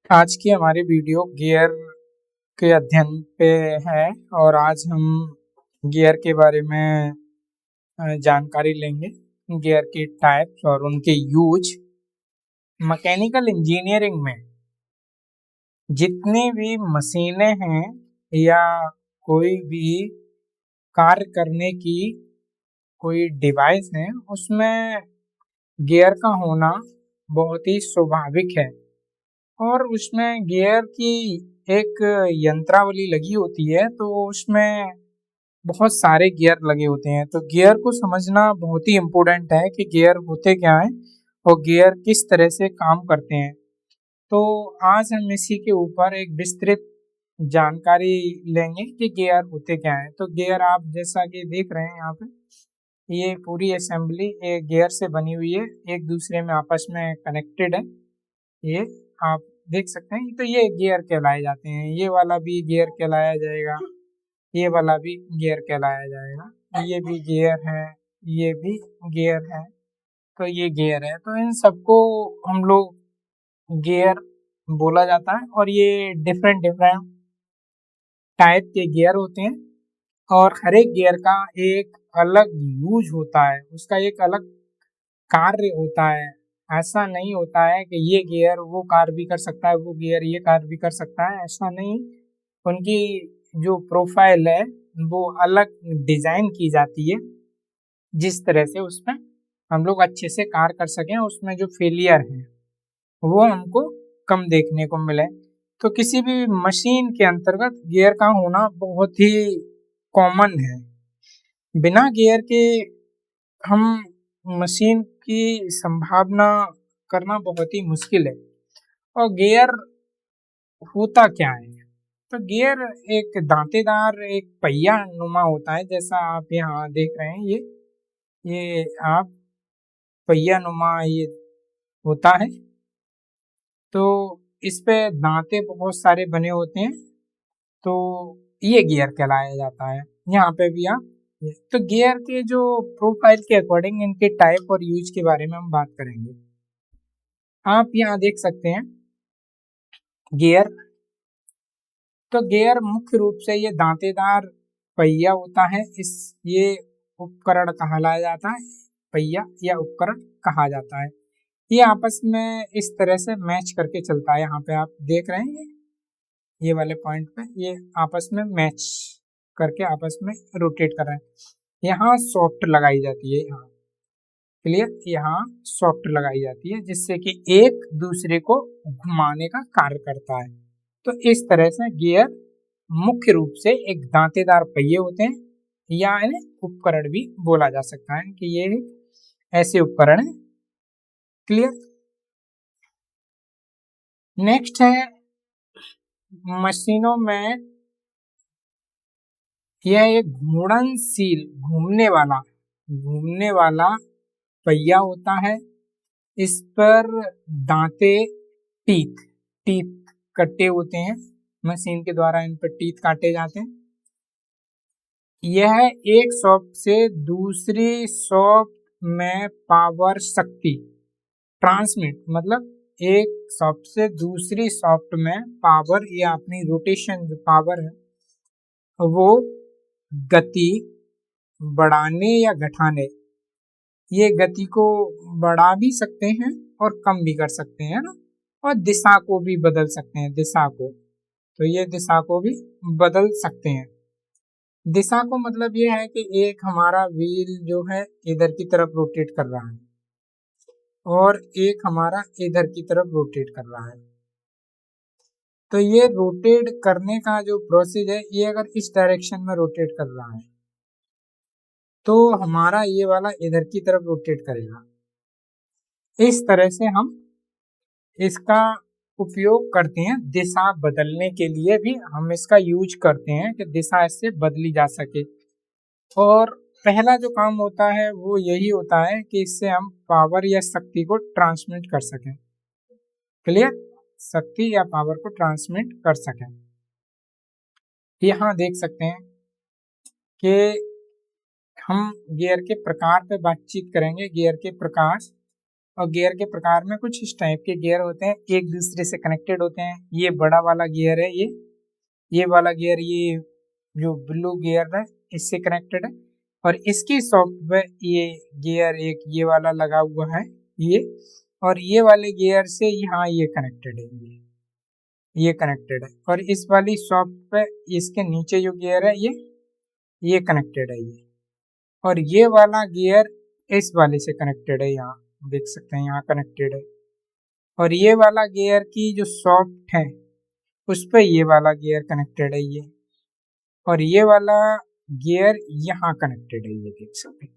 आज की हमारी वीडियो गियर के अध्ययन पे है और आज हम गियर के बारे में जानकारी लेंगे। गियर के टाइप्स और उनके यूज। मैकेनिकल इंजीनियरिंग में जितनी भी मशीनें हैं या कोई भी कार्य करने की कोई डिवाइस है, उसमें गियर का होना बहुत ही स्वाभाविक है। और उसमें गियर की एक यंत्रावली लगी होती है, तो उसमें बहुत सारे गियर लगे होते हैं। तो गियर को समझना बहुत ही इम्पोर्टेंट है कि गियर होते क्या हैं और गियर किस तरह से काम करते हैं। तो आज हम इसी के ऊपर एक विस्तृत जानकारी लेंगे कि गियर होते क्या हैं। तो गियर आप जैसा कि देख रहे हैं यहाँ पे, ये पूरी असेंबली एक गियर से बनी हुई है, एक दूसरे में आपस में कनेक्टेड है। ये आप देख सकते हैं, तो ये गियर कहलाए जाते हैं। ये वाला भी गियर कहलाया जाएगा, ये वाला भी गियर कहलाया जाएगा, ये भी गियर है, ये भी गियर है, तो ये गियर है। तो इन सबको हम लोग गियर बोला जाता है। और ये डिफरेंट डिफरेंट टाइप के गियर होते हैं और हर एक गियर का एक अलग यूज होता है, उसका एक अलग कार्य होता है। ऐसा नहीं होता है कि ये गियर वो कार्य भी कर सकता है, वो गियर ये कार्य भी कर सकता है, ऐसा नहीं। उनकी जो प्रोफाइल है वो अलग डिजाइन की जाती है, जिस तरह से उसमें हम लोग अच्छे से कार्य कर सकें, उसमें जो फेलियर है वो हमको कम देखने को मिले। तो किसी भी मशीन के अंतर्गत गियर का होना बहुत ही कॉमन है। बिना गियर के हम मशीन की संभावना करना बहुत ही मुश्किल है। और गियर होता क्या है? तो गियर एक दांतेदार एक पहिया नुमा होता है, जैसा आप यहाँ देख रहे हैं। ये आप पहिया नुमा ये होता है। तो इस पे दांते बहुत सारे बने होते हैं, तो ये गियर कहलाया जाता है। यहाँ पे भी आप, तो गियर के जो प्रोफाइल के अकॉर्डिंग इनके टाइप और यूज के बारे में हम बात करेंगे। आप यहाँ देख सकते हैं गियर। तो गियर मुख्य रूप से ये दांतेदार पहिया होता है। इस ये उपकरण कहलाया जाता है, पहिया या उपकरण कहा जाता है। ये आपस में इस तरह से मैच करके चलता है। यहाँ पे आप देख रहे हैं ये वाले पॉइंट पे ये आपस में मैच करके आपस में रोटेट कर रहे हैं। यहाँ सॉफ्ट लगाई जाती है, यहाँ क्लियर, यहाँ सॉफ्ट लगाई जाती है, जिससे कि एक दूसरे को घुमाने का कार्य करता है। तो इस तरह से गियर मुख्य रूप से एक दांतेदार पहिए होते हैं, या इन्हें उपकरण भी बोला जा सकता है कि ये ऐसे उपकरण है। क्लियर। नेक्स्ट है मशीनों में यह एक घूर्णनशील घूमने वाला पहिया होता है। इस पर दांते टीथ टीथ कटे होते हैं, मशीन के द्वारा इन पर टीथ काटे जाते हैं। यह एक सॉफ्ट से दूसरी सॉफ्ट में पावर शक्ति ट्रांसमिट, मतलब एक सॉफ्ट से दूसरी सॉफ्ट में पावर या अपनी रोटेशन जो पावर है वो गति बढ़ाने या घटाने, ये गति को बढ़ा भी सकते हैं और कम भी कर सकते हैं ना। और दिशा को भी बदल सकते हैं, दिशा को, तो ये दिशा को भी बदल सकते हैं। दिशा को मतलब ये है कि एक हमारा व्हील जो है इधर की तरफ रोटेट कर रहा है और एक हमारा इधर की तरफ रोटेट कर रहा है। तो ये रोटेट करने का जो प्रोसेस है, ये अगर इस डायरेक्शन में रोटेट कर रहा है तो हमारा ये वाला इधर की तरफ रोटेट करेगा। इस तरह से हम इसका उपयोग करते हैं, दिशा बदलने के लिए भी हम इसका यूज करते हैं कि दिशा इससे बदली जा सके। और पहला जो काम होता है वो यही होता है कि इससे हम पावर या शक्ति को ट्रांसमिट कर सकें। क्लियर, शक्ति या पावर को ट्रांसमिट कर सकें। यहाँ देख सकते हैं कि हम गियर के प्रकार पे बातचीत करेंगे। गियर के प्रकार, और गियर के प्रकार में कुछ इस टाइप के गियर होते हैं, एक दूसरे से कनेक्टेड होते हैं। ये बड़ा वाला गियर है, ये वाला गियर, ये जो ब्लू गियर है इससे कनेक्टेड है। और इसकी सॉफ्ट पे ये गियर एक ये वाला लगा हुआ है ये, और ये वाले गियर से यहाँ ये कनेक्टेड है, ये कनेक्टेड है। और इस वाली सॉफ्ट पे इसके नीचे जो गियर है ये कनेक्टेड है ये, और ये वाला गियर इस वाले से कनेक्टेड है, यहाँ देख सकते हैं यहाँ कनेक्टेड है। और ये वाला गियर की जो सॉफ्ट है उस पे ये वाला गियर कनेक्टेड है ये, और ये वाला गियर यहाँ कनेक्टेड है, ये देख सकते हैं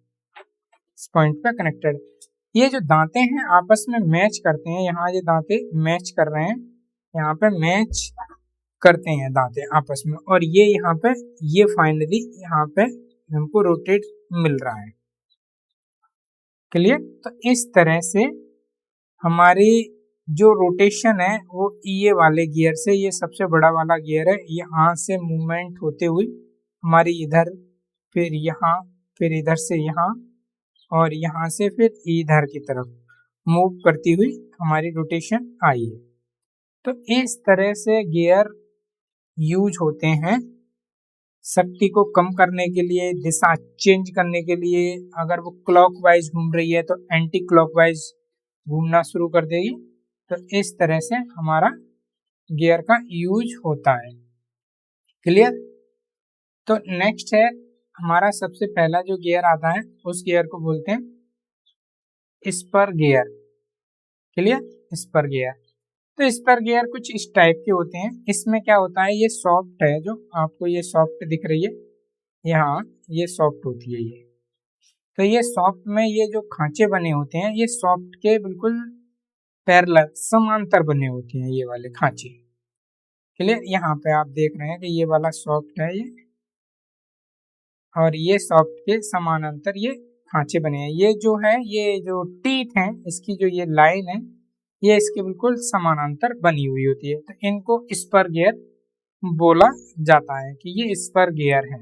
इस पॉइंट पे कनेक्टेड। ये जो दांते हैं आपस में मैच करते हैं, यहाँ ये दांते मैच कर रहे हैं, यहाँ पे मैच करते हैं दांते आपस में, और ये यहाँ पे ये फाइनली यहाँ पे हमको रोटेट मिल रहा है। क्लियर? तो इस तरह से हमारी जो रोटेशन है वो ये वाले गियर से, ये सबसे बड़ा वाला गियर है, यहाँ से मूवमेंट होते हुए हमारी इधर, फिर यहाँ, फिर इधर से यहाँ, और यहाँ से फिर इधर की तरफ मूव करती हुई हमारी रोटेशन आई है। तो इस तरह से गियर यूज होते हैं शक्ति को कम करने के लिए, दिशा चेंज करने के लिए। अगर वो क्लॉकवाइज घूम रही है तो एंटी क्लॉकवाइज घूमना शुरू कर देगी। तो इस तरह से हमारा गियर का यूज होता है। क्लियर? तो नेक्स्ट है हमारा सबसे पहला जो गियर आता है उस गियर को बोलते हैं spur gear. Clear? Spur gear. तो स्पर गियर कुछ इस टाइप के होते हैं। इसमें क्या होता है, ये सॉफ्ट है, जो आपको ये सॉफ्ट दिख रही है यहाँ, ये सॉफ्ट होती है ये। तो ये सॉफ्ट में ये जो खांचे बने होते हैं ये सॉफ्ट के बिल्कुल पैरेलल समांतर बने होते हैं, ये वाले खांचे। क्लियर? यहाँ पे आप देख रहे हैं कि ये वाला सॉफ्ट है ये, और ये सॉफ्ट के समानांतर ये खांचे बने हैं। ये जो है, ये जो टीथ है इसकी जो ये लाइन है ये इसके बिल्कुल समानांतर बनी हुई होती है। तो इनको स्पर गियर बोला जाता है कि ये स्पर गियर है।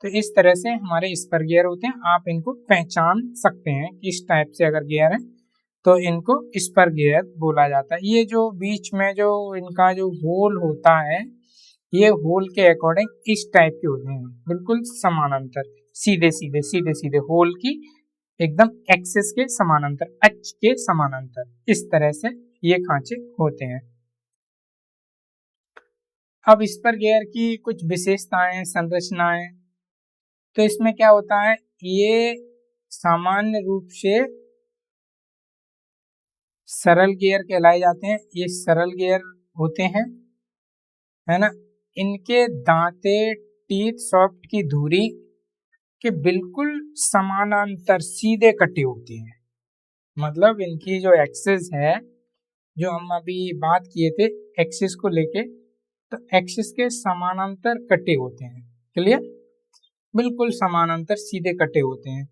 तो इस तरह से हमारे स्पर गियर होते हैं, आप इनको पहचान सकते हैं कि इस टाइप से अगर गियर है तो इनको स्पर गियर बोला जाता है। ये जो बीच में जो इनका जो होल होता है, ये होल के अकॉर्डिंग इस टाइप के होते हैं, बिल्कुल समानांतर, सीधे सीधे सीधे सीधे होल की एकदम एक्सिस के समानांतर, अक्ष के समानांतर, इस तरह से ये खांचे होते हैं। अब स्पर गियर की कुछ विशेषताएं, संरचनाएं। तो इसमें क्या होता है, ये सामान्य रूप से सरल गियर कहलाए जाते हैं। ये सरल गियर होते हैं, है ना। इनके दांते टीथ सॉफ्ट की धुरी के बिल्कुल समानांतर सीधे कटे होते हैं। मतलब इनकी जो एक्सिस है, जो हम अभी बात किए थे एक्सिस को लेके, तो एक्सिस के समानांतर कटे होते हैं। क्लियर? बिल्कुल समानांतर सीधे कटे होते हैं।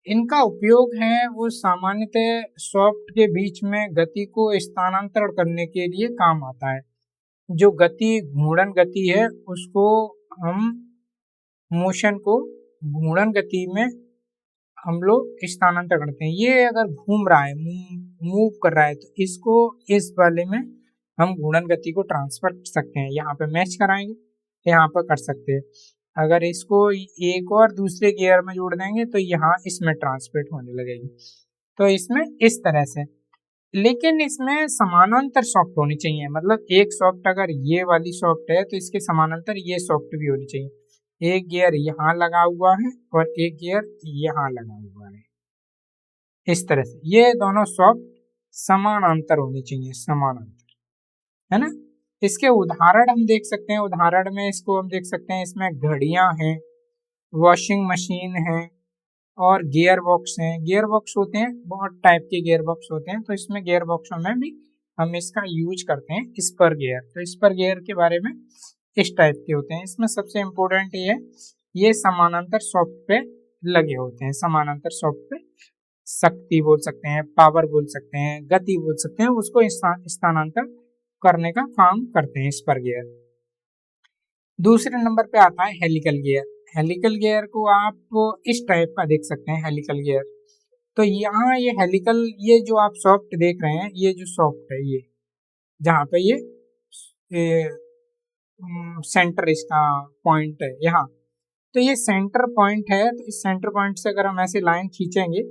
इनका उपयोग है वो सामान्यतः सॉफ्ट के बीच में गति को स्थानांतरण करने के लिए काम आता है। जो गति घूर्णन गति है उसको हम मोशन को घूर्णन गति में हम लोग स्थानांतर करते हैं। ये अगर घूम रहा है, मूव कर रहा है, तो इसको इस वाले में हम घूर्णन गति को ट्रांसफर कर सकते हैं। यहाँ पे मैच कराएंगे, यहाँ पर कर सकते हैं। अगर इसको एक और दूसरे गियर में जोड़ देंगे तो यहाँ इसमें ट्रांसमिट होने लगेगी। तो इसमें इस तरह से, लेकिन इसमें समानांतर सॉफ्ट होनी चाहिए। मतलब एक सॉफ्ट अगर ये वाली सॉफ्ट है तो इसके समानांतर ये सॉफ्ट भी होनी चाहिए। एक गियर यहाँ लगा हुआ है और एक गियर यहाँ लगा हुआ है, इस तरह से ये दोनों सॉफ्ट समानांतर होनी चाहिए, समानांतर, है ना। इसके उदाहरण हम देख सकते हैं। उदाहरण में इसको हम देख सकते हैं, इसमें घड़ियां हैं, वॉशिंग मशीन है और गियर बॉक्स हैं। गियर बॉक्स होते हैं, बहुत टाइप के गियर बॉक्स होते हैं। तो इसमें गियर बॉक्सों में भी हम इसका यूज करते हैं स्पर गियर। तो स्पर गियर के बारे में इस टाइप के होते हैं। इसमें सबसे इम्पोर्टेंट ये समानांतर सॉफ्ट पे लगे होते हैं। समानांतर सॉफ्ट पे शक्ति बोल सकते हैं, पावर बोल सकते हैं, गति बोल सकते हैं, उसको स्थानांतर करने का काम करते हैं स्पर गियर। दूसरे नंबर पे आता है हेलिकल गियर। हेलिकल गियर को आप इस टाइप का देख सकते हैं। हेलिकल गियर तो यहाँ ये हेलिकल, ये जो आप सॉफ्ट देख रहे हैं, ये जो सॉफ्ट है, ये जहाँ पे ये सेंटर इसका पॉइंट है यहाँ, तो ये सेंटर पॉइंट है। तो इस सेंटर पॉइंट से अगर हम ऐसे लाइन खींचेंगे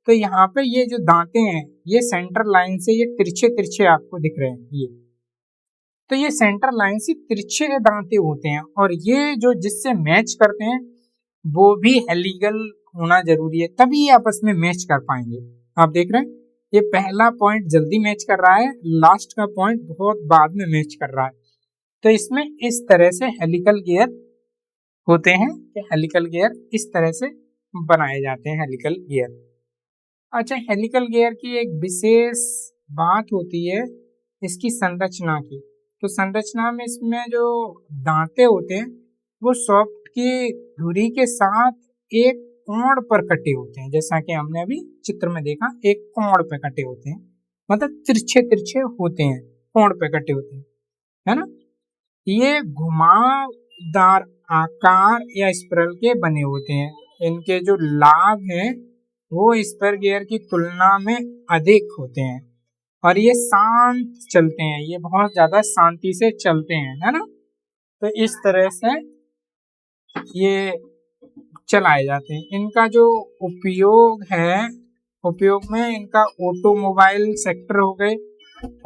तो यहाँ पे ये जो दांते हैं ये सेंटर लाइन से ये तिरछे तिरछे आपको दिख रहे हैं ये, तो ये सेंटर लाइन से तिरछे दांते होते हैं, और ये जो जिससे मैच करते हैं वो भी हेलिकल होना जरूरी है, तभी ये आपस में मैच कर पाएंगे। आप देख रहे हैं ये पहला पॉइंट जल्दी मैच कर रहा है, लास्ट का पॉइंट बहुत बाद में मैच कर रहा है। तो इसमें इस तरह से हेलिकल गियर होते हैं कि हेलिकल गियर इस तरह से बनाए जाते हैं हेलिकल गियर। अच्छा, हेलिकल गियर की एक विशेष बात होती है इसकी संरचना की। तो संरचना में इसमें जो दांते होते हैं वो सॉफ्ट की धुरी के साथ एक कोण पर कटे होते हैं, जैसा कि हमने अभी चित्र में देखा, एक कोण पे कटे होते हैं, मतलब तिरछे तिरछे होते हैं, कोण पे कटे होते हैं, है ना। ये घुमावदार आकार या स्पाइरल के बने होते हैं। इनके जो लाभ हैं वो स्पर गियर की तुलना में अधिक होते हैं, और ये शांत चलते हैं, ये बहुत ज्यादा शांति से चलते हैं, है ना। तो इस तरह से ये चलाए जाते हैं। इनका जो उपयोग है, उपयोग में इनका ऑटोमोबाइल सेक्टर हो गए,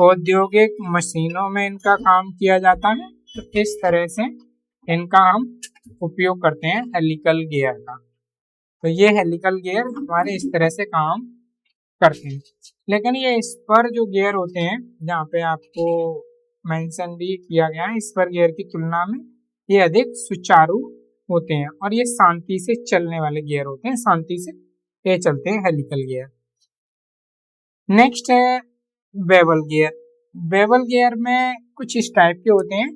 औद्योगिक मशीनों में इनका काम किया जाता है। तो इस तरह से इनका हम उपयोग करते हैं हेलिकल गियर का। तो ये हेलिकल गियर हमारे इस तरह से काम करते हैं। लेकिन ये स्पर जो गियर होते हैं, जहाँ पे आपको मेंशन भी किया गया है, स्पर गियर की तुलना में ये अधिक सुचारू होते हैं, और ये शांति से चलने वाले गियर होते हैं, शांति से ये चलते हैं हेलिकल गियर। नेक्स्ट है बेवल गियर। बेवल गियर में कुछ इस टाइप के होते हैं,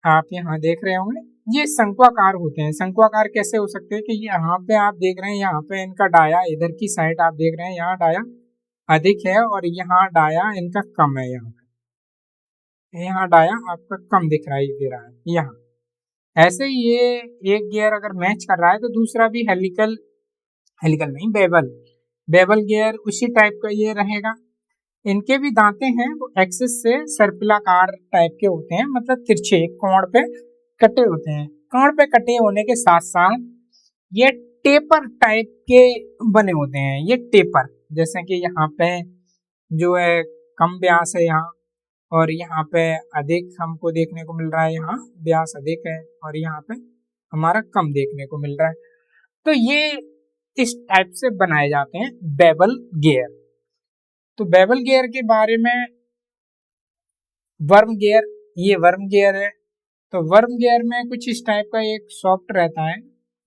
आप यहाँ देख रहे होंगे, ये शंक्वाकार होते हैं। शंक्वाकार कैसे हो सकते हैं कि यहाँ पे आप देख रहे हैं, यहाँ पे इनका डाया इधर की साइड आप देख रहे हैं, यहाँ डाया अधिक है और यहाँ डाया इनका कम है, यहाँ डाया आपका कम दिख रहा है, दे रहा है यहाँ। ऐसे ही ये एक गियर अगर मैच कर रहा है तो दूसरा भी हेलिकल नहीं, बेवल गियर उसी टाइप का ये रहेगा। इनके भी दांते हैं वो एक्सिस से सर्पिलाकार टाइप के होते हैं, मतलब तिरछे कोण पे कटे होते हैं। कोण पे कटे होने के साथ साथ ये टेपर टाइप के बने होते हैं। ये टेपर, जैसे कि यहाँ पे जो है कम व्यास है यहाँ, और यहाँ पे अधिक हमको देखने को मिल रहा है, यहाँ व्यास अधिक है और यहाँ पे हमारा कम देखने को मिल रहा है। तो ये इस टाइप से बनाए जाते हैं बेवल गियर। तो बेवल गियर के बारे में, वर्म गियर, ये वर्म गियर है। तो वर्म गियर में कुछ इस टाइप का एक सॉफ्ट रहता है,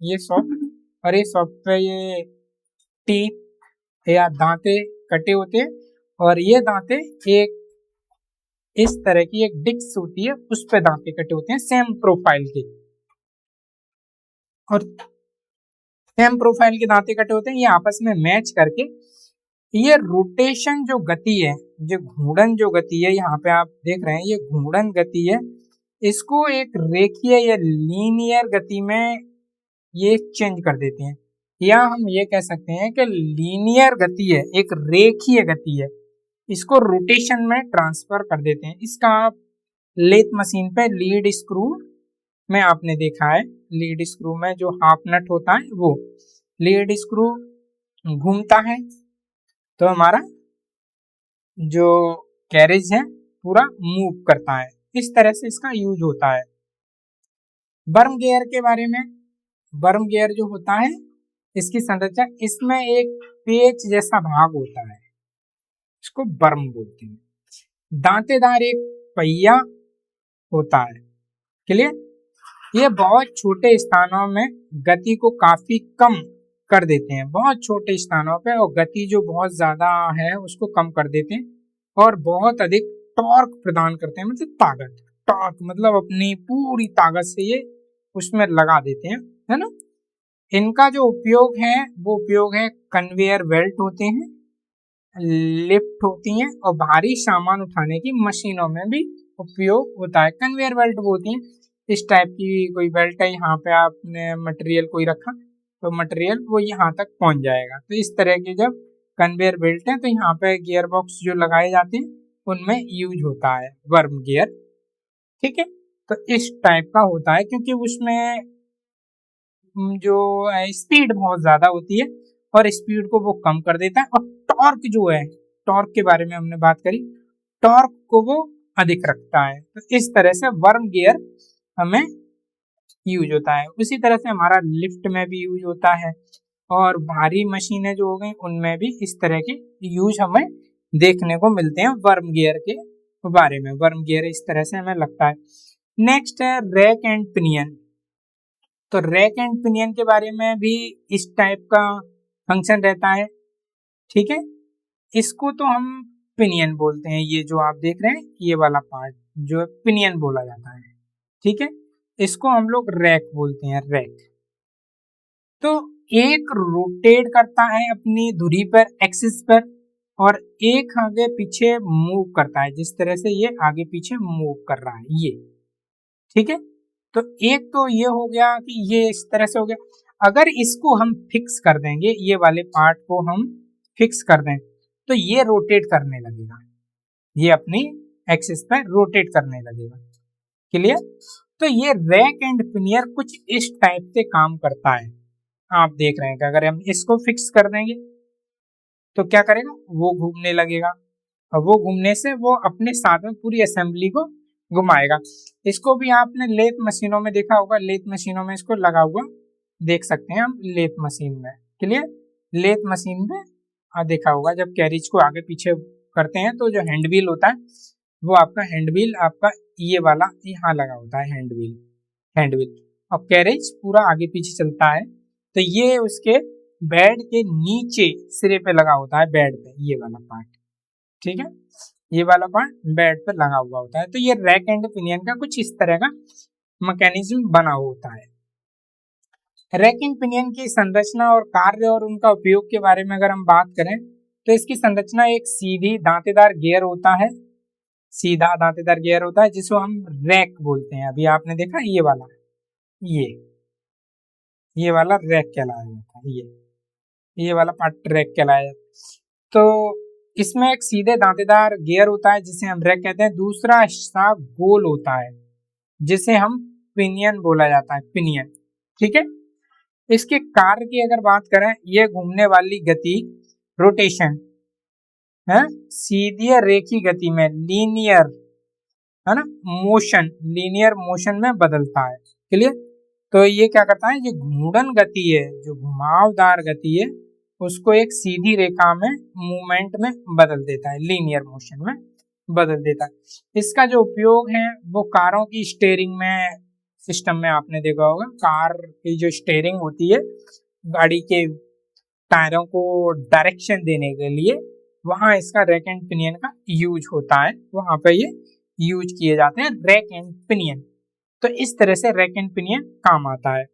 ये सॉफ्ट, और ये सॉफ्ट पे ये टीथ या दांते कटे होते हैं, और ये दांते एक इस तरह की एक डिस्क होती है उस पे दांते कटे होते हैं सेम प्रोफाइल के, और सेम प्रोफाइल के दांते कटे होते हैं। ये आपस में मैच करके ये रोटेशन जो गति है, जो घूर्णन जो गति है, यहाँ पे आप देख रहे हैं ये घूर्णन गति है, इसको एक रेखीय या लीनियर गति में ये चेंज कर देते हैं, या हम ये कह सकते हैं कि लीनियर गति है, एक रेखीय गति है, इसको रोटेशन में ट्रांसफर कर देते हैं। इसका आप लेथ मशीन पे लीड स्क्रू में आपने देखा है, लीड स्क्रू में जो हाफ नट होता है वो लीड स्क्रू घूमता है तो हमारा जो कैरेज है पूरा मूव करता है, इस तरह से इसका यूज होता है। बर्म गियर के बारे में, बर्म गियर जो होता है इसकी संरचना, इसमें एक पेच जैसा भाग होता है, इसको बर्म बोलते हैं। दांतेदार एक पहिया होता है, क्लियर। ये बहुत छोटे स्थानों में गति को काफी कम कर देते हैं, बहुत छोटे स्थानों पे, और गति जो बहुत ज्यादा है उसको कम कर देते हैं, और बहुत अधिक टॉर्क प्रदान करते हैं, मतलब ताकत, टॉर्क मतलब अपनी पूरी ताकत से ये उसमें लगा देते हैं, है ना। इनका जो उपयोग है वो उपयोग है कन्वेयर बेल्ट होते हैं, लिफ्ट होती हैं, और भारी सामान उठाने की मशीनों में भी उपयोग होता है। कन्वेयर बेल्ट वो होती हैं इस टाइप की, कोई बेल्ट है, यहाँ पे आपने मटेरियल कोई रखा तो मटेरियल वो यहाँ तक पहुंच जाएगा। तो इस तरह के जब कन्वेयर बेल्ट है तो यहाँ पे गियर बॉक्स जो लगाए जाते हैं उनमें यूज होता है वर्म गियर। ठीक है, तो इस टाइप का होता है क्योंकि उसमें जो स्पीड बहुत ज्यादा होती है और स्पीड को वो कम कर देता है, और टॉर्क जो है, टॉर्क के बारे में हमने बात करी, टॉर्क को वो अधिक रखता है। तो इस तरह से वर्म गियर हमें यूज होता है। उसी तरह से हमारा लिफ्ट में भी यूज होता है, और भारी मशीनें जो हो गई उनमें भी इस तरह के यूज हमें देखने को मिलते हैं वर्म गियर के बारे में। वर्म गियर इस तरह से हमें लगता है। नेक्स्ट है रैक एंड पिनियन। तो रैक एंड पिनियन के बारे में भी इस टाइप का फंक्शन रहता है। ठीक है, इसको तो हम पिनियन बोलते हैं, ये जो आप देख रहे हैं ये वाला पार्ट जो पिनियन बोला जाता है। ठीक है, इसको हम लोग रैक बोलते हैं, रैक। तो एक रोटेट करता है अपनी धुरी पर, एक्सिस पर, और एक आगे पीछे मूव करता है, जिस तरह से ये आगे पीछे मूव कर रहा है ये। ठीक है, तो एक तो ये हो गया कि ये इस तरह से हो गया। अगर इसको हम फिक्स कर देंगे, ये वाले पार्ट को हम फिक्स कर दें, तो ये रोटेट करने लगेगा, ये अपनी एक्सिस पर रोटेट करने लगेगा। क्लियर? तो ये रैक एंड पिनियर कुछ इस टाइप से काम करता है। आप देख रहे हैं कि अगर हम इसको फिक्स कर देंगे तो क्या करेगा, वो घूमने लगेगा, और वो घूमने से वो अपने साथ में पूरी असेंबली को घुमाएगा। इसको भी आपने लेथ मशीनों में देखा होगा, लेथ मशीनों में इसको लगा हुआ देख सकते हैं हम, लेथ मशीन में। क्लियर? लेथ मशीन में देखा होगा, जब कैरिज को आगे पीछे करते हैं तो जो हैंड व्हील होता है वो आपका हैंड व्हील आपका ये वाला यहाँ लगा होता है, हैंड व्हील, और कैरिज पूरा आगे पीछे चलता है। तो ये उसके बेड के नीचे सिरे पे लगा होता है, बेड पे ये वाला पार्ट। ठीक है, ये वाला पार्ट बेड पे लगा हुआ होता है। तो ये रैक एंड पिनियन का कुछ इस तरह का मैकेनिज्म बना होता है। रैक एंड पिनियन की संरचना और कार्य और उनका उपयोग के बारे में अगर हम बात करें तो इसकी संरचना एक सीधी दांतेदार गियर होता है, सीधा दांतेदार गियर होता है, जिसको हम रैक बोलते हैं। अभी आपने देखा ये वाला, ये वाला रैक कहलाया जाता है, ये वाला पार्ट रैक कहलाया जाता है। तो इसमें एक सीधे दांतेदार गियर होता है जिसे हम रैक कहते हैं। दूसरा हिस्सा गोल होता है जिसे हम पिनियन बोला जाता है, पिनियन। ठीक है, इसके कार्य की अगर बात करें, ये घूमने वाली गति, रोटेशन है, सीधी रेखी गति में, लीनियर है ना, मोशन, लीनियर मोशन में बदलता है। क्लियर? तो ये क्या करता है, ये घूर्णन गति है, जो घुमावदार गति है उसको एक सीधी रेखा में मूवमेंट में बदल देता है, लीनियर मोशन में बदल देता है। इसका जो उपयोग है वो कारों की स्टीयरिंग में, सिस्टम में आपने देखा होगा, कार की जो स्टीयरिंग होती है, गाड़ी के टायरों को डायरेक्शन देने के लिए, वहां इसका रैक एंड पिनियन का यूज होता है, वहां पे ये यूज किए जाते हैं रैक एंड पिनियन। तो इस तरह से रैक एंड पिनियन काम आता है।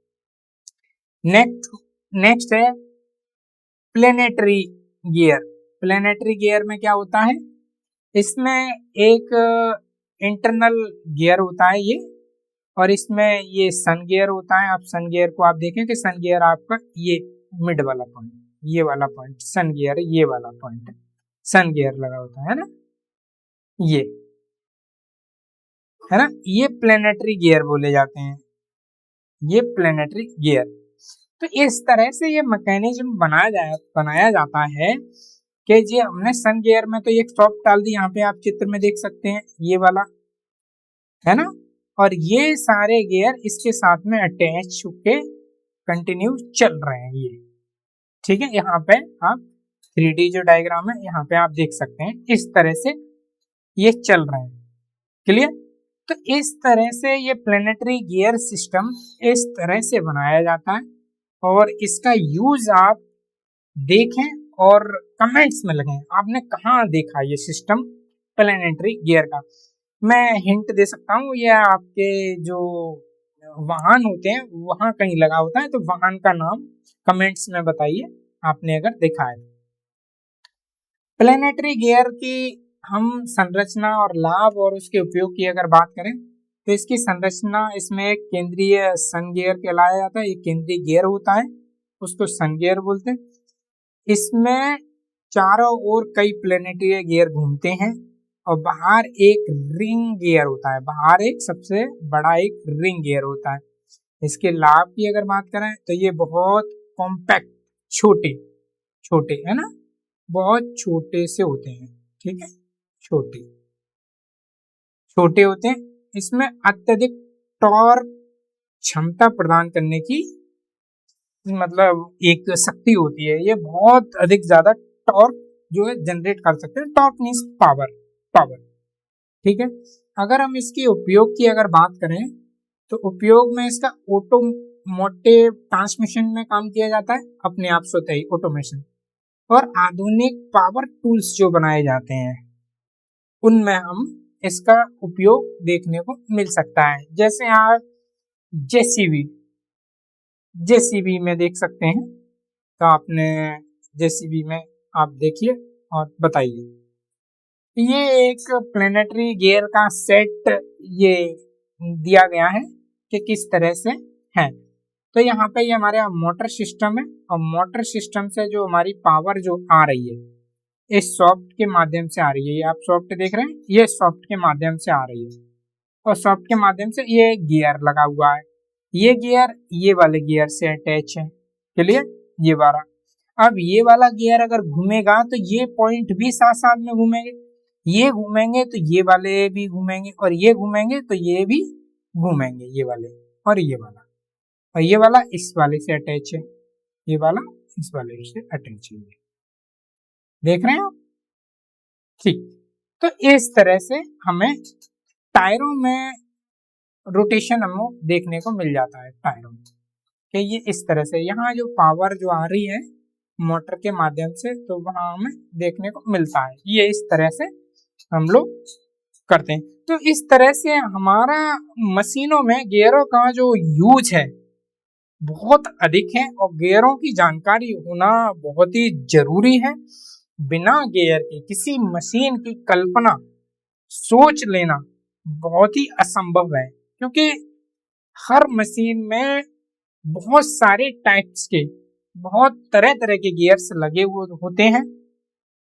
नेक्स्ट है प्लेनेटरी गियर। प्लेनेटरी गियर में क्या होता है, इसमें एक इंटरनल गियर होता है ये, और इसमें ये सन गियर होता है। आप सन गियर को आप देखें कि सन गियर आपका ये मिड वाला पॉइंट, ये वाला पॉइंट सन गियर, ये वाला पॉइंट सन गियर लगा होता है ना, ये है ना, ये प्लेनेटरी गियर बोले जाते हैं, ये प्लेनेटरी गियर। तो इस तरह से ये मैकेनिज्म बनाया जाता है कि जी हमने सन गियर में तो एक स्टॉप डाल दी, यहाँ पे आप चित्र में देख सकते हैं ये वाला है ना, और ये सारे गियर इसके साथ में अटैच होके कंटिन्यू चल रहे हैं ये। ठीक है, यहाँ पे आप 3D जो डायग्राम है यहाँ पे आप देख सकते हैं, इस तरह से ये चल रहे हैं। क्लियर? तो इस तरह से ये प्लेनेटरी गियर सिस्टम इस तरह से बनाया जाता है, और इसका यूज आप देखें और कमेंट्स में लगाएं, आपने कहाँ देखा ये सिस्टम प्लेनेटरी गियर का। मैं हिंट दे सकता हूँ, ये आपके जो वाहन होते हैं वहां कहीं लगा होता है, तो वाहन का नाम कमेंट्स में बताइए आपने अगर देखा है। प्लेनेटरी गियर की हम संरचना और लाभ और उसके उपयोग की अगर बात करें तो इसकी संरचना, इसमें एक केंद्रीय सन गियर कहलाया जाता है, एक केंद्रीय गियर होता है, उसको सन गियर बोलते हैं। इसमें चारों ओर कई प्लेनेटरी गियर घूमते हैं और बाहर एक रिंग गियर होता है, बाहर एक सबसे बड़ा एक रिंग गियर होता है। इसके लाभ की अगर बात करें तो ये बहुत कॉम्पैक्ट, छोटे छोटे है ना, बहुत छोटे से होते हैं, ठीक है, छोटे छोटे होते हैं। इसमें अत्यधिक टॉर्क क्षमता प्रदान करने की मतलब एक शक्ति होती है, ये बहुत अधिक ज्यादा टॉर्क जो है जनरेट कर सकते हैं। टॉर्क मींस पावर, पावर, ठीक है। अगर हम इसके उपयोग की अगर बात करें तो उपयोग में इसका ऑटोमोटिव ट्रांसमिशन में काम किया जाता है, अपने आप स्वतः ही ऑटोमेशन, और आधुनिक पावर टूल्स जो बनाए जाते हैं उनमें हम इसका उपयोग देखने को मिल सकता है। जैसे आप जेसीबी में देख सकते हैं, तो आपने जेसीबी में आप देखिए और बताइए। ये एक प्लेनेटरी गियर का सेट ये दिया गया है कि किस तरह से है। तो यहाँ पे ये हमारे मोटर सिस्टम है और मोटर सिस्टम से जो हमारी पावर जो आ रही है इस सॉफ्ट के माध्यम से आ रही है। ये आप सॉफ्ट देख रहे हैं, ये सॉफ्ट के माध्यम से आ रही है और सॉफ्ट के माध्यम से ये गियर लगा हुआ है। ये गियर ये वाले गियर से अटैच है, चलिए ये वाला। अब ये वाला गियर अगर घूमेगा तो ये पॉइंट भी साथ साथ में घूमेंगे, ये घूमेंगे तो ये वाले भी घूमेंगे और ये घूमेंगे तो ये भी घूमेंगे, ये वाले और ये वाला, और ये वाला इस वाले से अटैच है, ये वाला इस वाले से अटैच है, देख रहे हैं आप, ठीक। तो इस तरह से हमें टायरों में रोटेशन हमें देखने को मिल जाता है टायरों में, कि ये इस तरह से यहाँ जो पावर जो आ रही है मोटर के माध्यम से तो वहां हमें देखने को मिलता है। ये इस तरह से हम लोग करते हैं। तो इस तरह से हमारा मशीनों में गियरों का जो यूज है बहुत अधिक है और गियरों की जानकारी होना बहुत ही जरूरी है। बिना गियर के किसी मशीन की कल्पना, सोच लेना बहुत ही असंभव है, क्योंकि हर मशीन में बहुत सारे टाइप्स के, बहुत तरह तरह के गियर्स लगे हुए होते हैं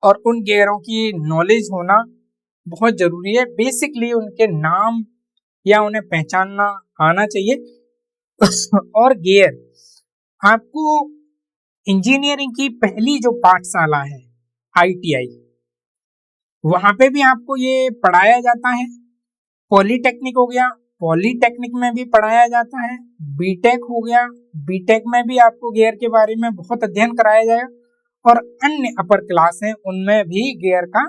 और उन गियरों की नॉलेज होना बहुत जरूरी है। बेसिकली उनके नाम या उन्हें पहचानना आना चाहिए। और गियर आपको इंजीनियरिंग की पहली जो पाठशाला है ITI, वहां पे भी आपको ये पढ़ाया जाता है। पॉलीटेक्निक हो गया, पॉलीटेक्निक में भी पढ़ाया जाता है। बीटेक हो गया, बीटेक में भी आपको गियर के बारे में बहुत अध्ययन कराया जाएगा। और अन्य अपर क्लास हैं उनमें भी गियर का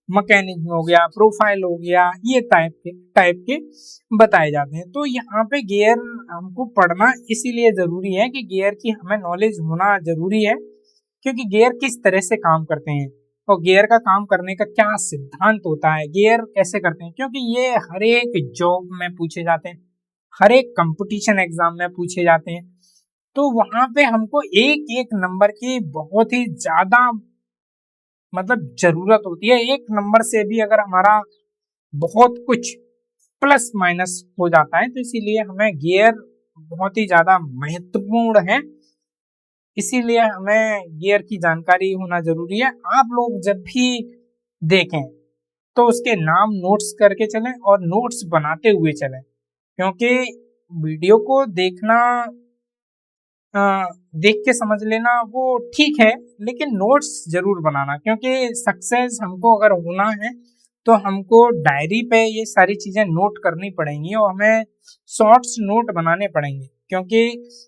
मैकेनिज्म हो गया, प्रोफाइल हो गया, ये टाइप के बताए जाते हैं। तो यहाँ पे गियर हमको पढ़ना इसीलिए जरूरी है कि गियर की हमें नॉलेज होना जरूरी है, क्योंकि गियर किस तरह से काम करते हैं और गियर का काम करने का क्या सिद्धांत होता है, गियर कैसे करते हैं, क्योंकि ये हर एक जॉब में पूछे जाते हैं, हर एक कंपटीशन एग्जाम में पूछे जाते हैं। तो वहां पे हमको एक एक नंबर की बहुत ही ज्यादा मतलब जरूरत होती है। एक नंबर से भी अगर हमारा बहुत कुछ प्लस माइनस हो जाता है, तो इसीलिए हमें गियर बहुत ही ज्यादा महत्वपूर्ण है, इसीलिए हमें गियर की जानकारी होना जरूरी है। आप लोग जब भी देखें तो उसके नाम नोट्स करके चलें और नोट्स बनाते हुए चलें, क्योंकि वीडियो को देखना देख के समझ लेना वो ठीक है, लेकिन नोट्स जरूर बनाना, क्योंकि सक्सेस हमको अगर होना है तो हमको डायरी पे ये सारी चीजें नोट करनी पड़ेंगी और हमें शॉर्ट्स नोट बनाने पड़ेंगे, क्योंकि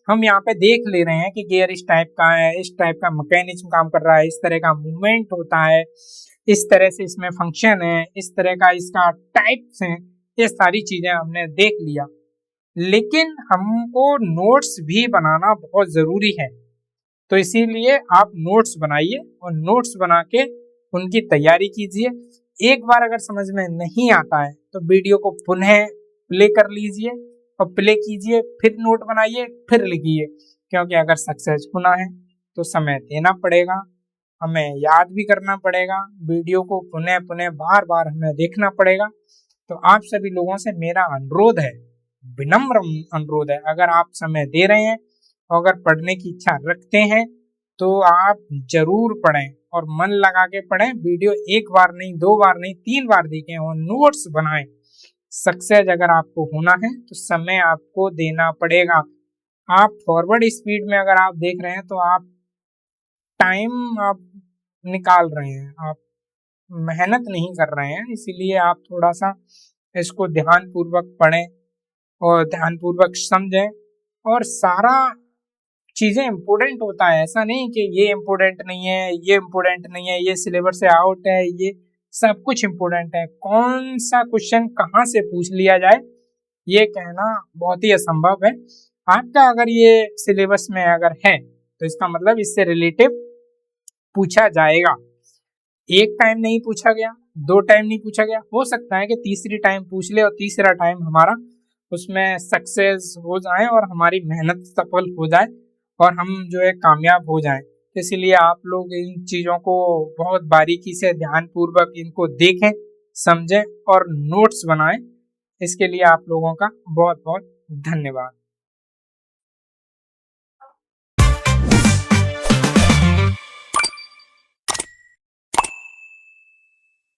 हम यहाँ पे देख ले रहे हैं कि गियर इस टाइप का है, इस टाइप का मैकेनिज्म काम कर रहा है, इस तरह का मूवमेंट होता है, इस तरह से इसमें फंक्शन है, इस तरह का इसका टाइप्स है, ये सारी चीजें हमने देख लिया। लेकिन हमको नोट्स भी बनाना बहुत जरूरी है, तो इसीलिए आप नोट्स बनाइए और नोट्स बना के उनकी तैयारी कीजिए। एक बार अगर समझ में नहीं आता है तो वीडियो को पुनः प्ले कर लीजिए और प्ले कीजिए, फिर नोट बनाइए, फिर लिखिए, क्योंकि अगर सक्सेस होना है तो समय देना पड़ेगा, हमें याद भी करना पड़ेगा, वीडियो को पुनः पुनः बार बार हमें देखना पड़ेगा। तो आप सभी लोगों से मेरा अनुरोध है, विनम्र अनुरोध है, अगर आप समय दे रहे हैं अगर पढ़ने की इच्छा रखते हैं तो आप जरूर पढ़ें और मन लगा के पढ़ें। वीडियो एक बार नहीं, 2 बार नहीं, 3 बार देखें और नोट्स बनाएं। सक्सेस अगर आपको होना है तो समय आपको देना पड़ेगा। आप फॉरवर्ड स्पीड में अगर आप देख रहे हैं तो आप टाइम आप निकाल रहे हैं, आप मेहनत नहीं कर रहे हैं, इसीलिए आप थोड़ा सा इसको ध्यान पूर्वक पढ़ें और ध्यान पूर्वक समझें। और सारा चीजें इम्पोर्टेंट होता है, ऐसा नहीं कि ये इम्पोर्टेंट नहीं है, ये इम्पोर्टेंट नहीं है, ये सिलेबस से आउट है, ये सब कुछ इम्पोर्टेंट है। कौन सा क्वेश्चन कहाँ से पूछ लिया जाए ये कहना बहुत ही असंभव है। आपका अगर ये सिलेबस में अगर है तो इसका मतलब इससे रिलेटिव पूछा जाएगा। एक टाइम नहीं पूछा गया, 2 टाइम नहीं पूछा गया, हो सकता है कि तीसरी टाइम पूछ ले और तीसरा टाइम हमारा उसमें सक्सेस हो जाए और हमारी मेहनत सफल हो जाए और हम जो है कामयाब हो जाएं। इसीलिए आप लोग इन चीज़ों को बहुत बारीकी से ध्यान पूर्वक इनको देखें, समझें और नोट्स बनाएं। इसके लिए आप लोगों का बहुत बहुत धन्यवाद।